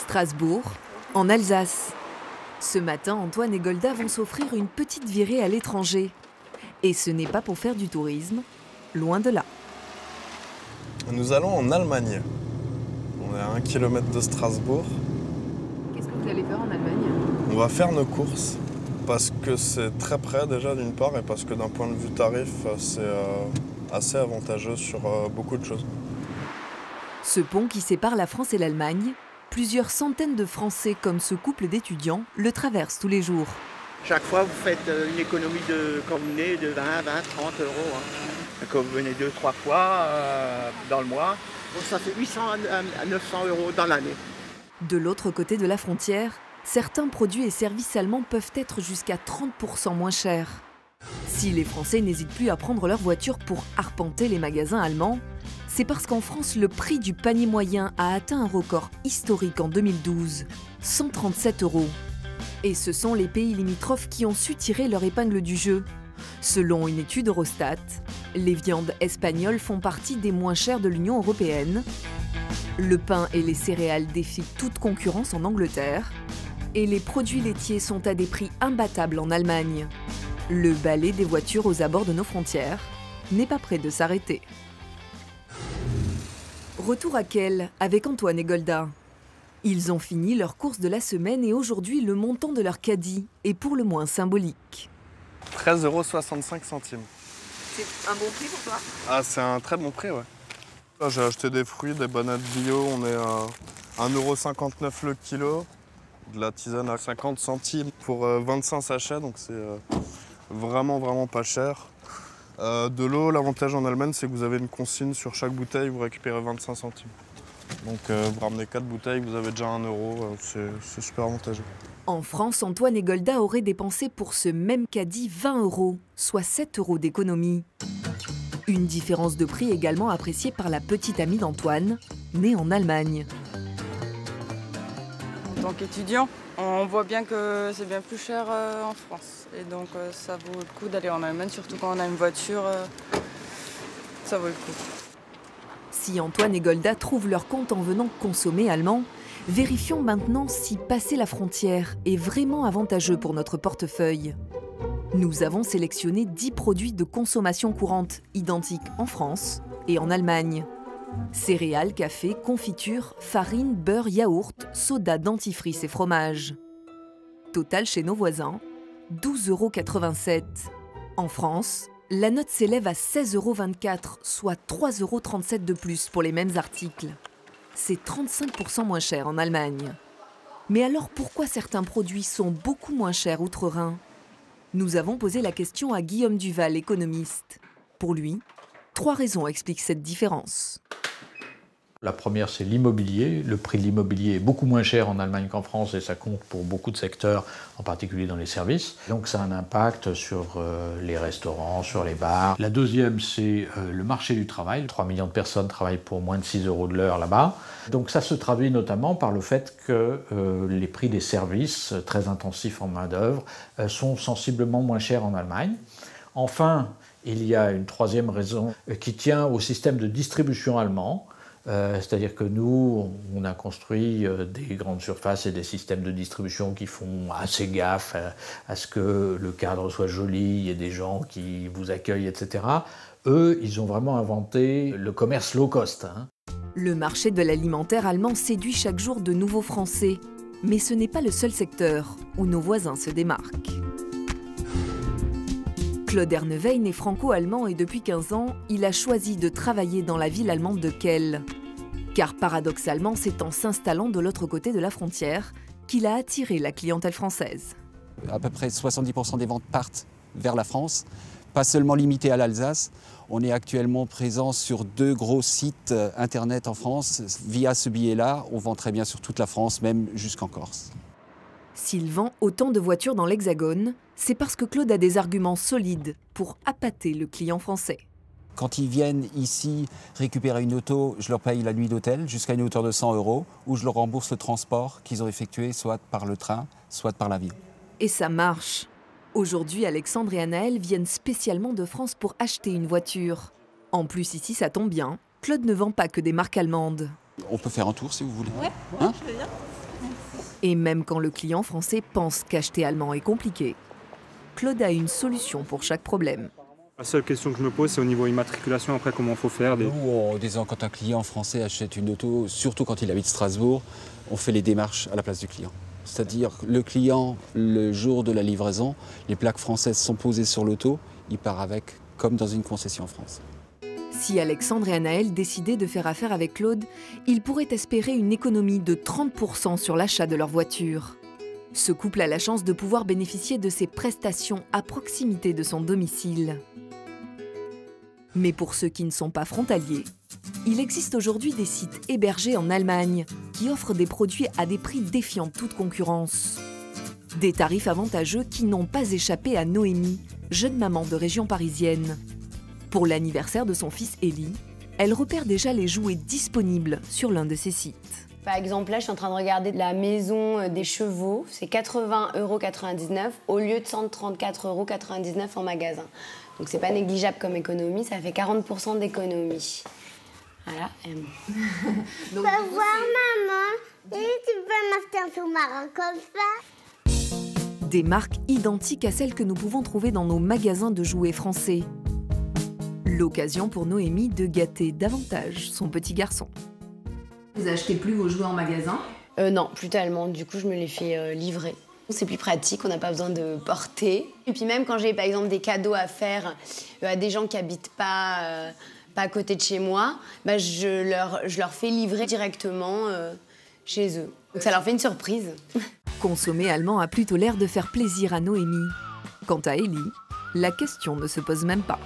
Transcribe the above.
Strasbourg, en Alsace. Ce matin, Antoine et Golda vont s'offrir une petite virée à l'étranger. Et ce n'est pas pour faire du tourisme, loin de là. Nous allons en Allemagne. On est à 1 km de Strasbourg. Qu'est-ce que vous allez faire en Allemagne? On va faire nos courses parce que c'est très près déjà d'une part et parce que d'un point de vue tarif, c'est assez avantageux sur beaucoup de choses. Ce pont qui sépare la France et l'Allemagne, plusieurs centaines de Français comme ce couple d'étudiants le traversent tous les jours. Chaque fois, vous faites une économie quand vous venez de 20, 30 euros. Quand vous venez 2-3 fois dans le mois, ça fait 800 à 900 euros dans l'année. De l'autre côté de la frontière, certains produits et services allemands peuvent être jusqu'à 30% moins chers. Si les Français n'hésitent plus à prendre leur voiture pour arpenter les magasins allemands, c'est parce qu'en France, le prix du panier moyen a atteint un record historique en 2012, 137 €. Et ce sont les pays limitrophes qui ont su tirer leur épingle du jeu. Selon une étude Eurostat, les viandes espagnoles font partie des moins chères de l'Union européenne. Le pain et les céréales défient toute concurrence en Angleterre. Et les produits laitiers sont à des prix imbattables en Allemagne. Le balai des voitures aux abords de nos frontières n'est pas près de s'arrêter. Retour à Kehl avec Antoine et Golda. Ils ont fini leur course de la semaine et aujourd'hui le montant de leur caddie est pour le moins symbolique. 13,65 €. C'est un bon prix pour toi? Ah, c'est un très bon prix, ouais. Là, j'ai acheté des fruits, des bananes bio, on est à 1,59 € le kilo. De la tisane à 50 centimes pour 25 sachets, donc c'est vraiment pas cher. De l'eau, l'avantage en Allemagne, c'est que vous avez une consigne sur chaque bouteille, vous récupérez 25 centimes. Donc vous ramenez 4 bouteilles, vous avez déjà 1 €, c'est super avantageux. En France, Antoine et Golda auraient dépensé pour ce même caddie 20 €, soit 7 € d'économie. Une différence de prix également appréciée par la petite amie d'Antoine, née en Allemagne. En tant qu'étudiant, on voit bien que c'est bien plus cher en France. Et donc ça vaut le coup d'aller en Allemagne, surtout quand on a une voiture, ça vaut le coup. Si Antoine et Golda trouvent leur compte en venant consommer allemand, vérifions maintenant si passer la frontière est vraiment avantageux pour notre portefeuille. Nous avons sélectionné 10 produits de consommation courante identiques en France et en Allemagne. Céréales, café, confitures, farine, beurre, yaourt, soda, dentifrice et fromage. Total chez nos voisins, 12,87 €. En France, la note s'élève à 16,24 €, soit 3,37 € de plus pour les mêmes articles. C'est 35% moins cher en Allemagne. Mais alors pourquoi certains produits sont beaucoup moins chers outre-Rhin? Nous avons posé la question à Guillaume Duval, économiste. Pour lui, 3 raisons expliquent cette différence. La première, c'est l'immobilier. Le prix de l'immobilier est beaucoup moins cher en Allemagne qu'en France et ça compte pour beaucoup de secteurs, en particulier dans les services. Donc ça a un impact sur les restaurants, sur les bars. La deuxième, c'est le marché du travail. 3 millions de personnes travaillent pour moins de 6 € de l'heure là-bas. Donc ça se traduit notamment par le fait que les prix des services, très intensifs en main-d'œuvre, sont sensiblement moins chers en Allemagne. Enfin, il y a une troisième raison qui tient au système de distribution allemand. C'est-à-dire que nous, on a construit des grandes surfaces et des systèmes de distribution qui font assez gaffe à ce que le cadre soit joli, il y ait des gens qui vous accueillent, etc. Eux, ils ont vraiment inventé le commerce low cost. Le marché de l'alimentaire allemand séduit chaque jour de nouveaux Français. Mais ce n'est pas le seul secteur où nos voisins se démarquent. Claude Ernevein est franco-allemand et depuis 15 ans, il a choisi de travailler dans la ville allemande de Kehl. Car paradoxalement, c'est en s'installant de l'autre côté de la frontière qu'il a attiré la clientèle française. À peu près 70% des ventes partent vers la France, pas seulement limitées à l'Alsace. On est actuellement présent sur 2 gros sites internet en France. Via ce billet-là, on vend très bien sur toute la France, même jusqu'en Corse. S'il vend autant de voitures dans l'Hexagone, c'est parce que Claude a des arguments solides pour appâter le client français. Quand ils viennent ici récupérer une auto, je leur paye la nuit d'hôtel jusqu'à une hauteur de 100 € ou je leur rembourse le transport qu'ils ont effectué soit par le train, soit par l'avion. Et ça marche. Aujourd'hui, Alexandre et Anaël viennent spécialement de France pour acheter une voiture. En plus, ici, ça tombe bien, Claude ne vend pas que des marques allemandes. On peut faire un tour si vous voulez. Ouais, Hein? je veux bien. Et même quand le client français pense qu'acheter allemand est compliqué, Claude a une solution pour chaque problème. La seule question que je me pose, c'est au niveau immatriculation, après comment il faut faire. Nous, disons, quand un client français achète une auto, surtout quand il habite Strasbourg, on fait les démarches à la place du client. C'est-à-dire le client, le jour de la livraison, les plaques françaises sont posées sur l'auto, il part avec, comme dans une concession en France. Si Alexandre et Anaël décidaient de faire affaire avec Claude, ils pourraient espérer une économie de 30% sur l'achat de leur voiture. Ce couple a la chance de pouvoir bénéficier de ses prestations à proximité de son domicile. Mais pour ceux qui ne sont pas frontaliers, il existe aujourd'hui des sites hébergés en Allemagne qui offrent des produits à des prix défiant toute concurrence. Des tarifs avantageux qui n'ont pas échappé à Noémie, jeune maman de région parisienne. Pour l'anniversaire de son fils Élie, elle repère déjà les jouets disponibles sur l'un de ces sites. Par exemple, là, je suis en train de regarder la maison des chevaux. C'est 80,99 € au lieu de 134,99 € en magasin. Donc, c'est pas négligeable comme économie. Ça fait 40% d'économie. Voilà. Donc, voir maman. Et tu peux m'acheter un sous-marin comme ça. Des marques identiques à celles que nous pouvons trouver dans nos magasins de jouets français. L'occasion pour Noémie de gâter davantage son petit garçon. Vous achetez plus vos jouets en magasin ? Non, plus tellement. Du coup, je me les fais livrer. C'est plus pratique, on n'a pas besoin de porter. Et puis même quand j'ai par exemple des cadeaux à faire à des gens qui habitent pas à côté de chez moi, bah, je leur fais livrer directement chez eux. Donc ça leur fait une surprise. Consommer allemand a plutôt l'air de faire plaisir à Noémie. Quant à Élie, la question ne se pose même pas.